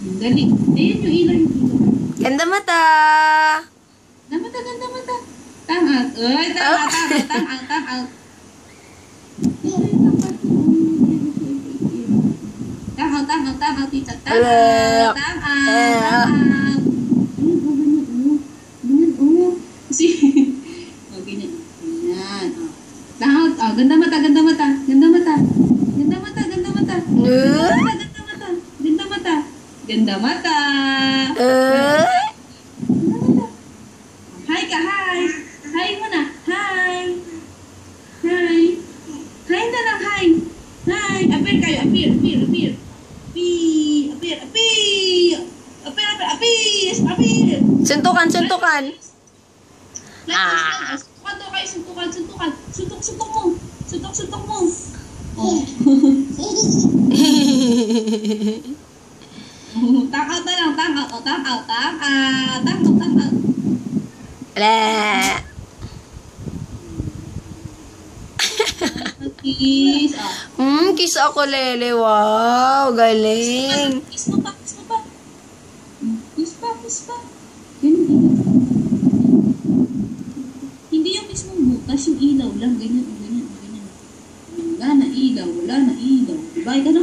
Galing. Ayun yung ilaw, yung ilaw. Ganda mata. Ganda mata. Tang out. Uy, tang out. Tang out, tita. Tang out. Ganyan. Kasi, ganyan. Ganyan. Tang out. Ganda mata. Ganda mata. Hi ka, hi. Hi muna. Hi. Hi na lang, hi. Hi. Appear kayo, appear. Appear. Suntukan. Suntukan daw kayo, suntukan. Suntok mo. Oh. Tang out na lang, tang out. Wala. Kiss. Kiss ako, Lele. Wow, galing. Kiss mo pa. Kiss pa. Ganyan. Hindi yung kiss mong butas, yung ilaw lang. Ganyan. Wala na ilaw. Diba? Ganun.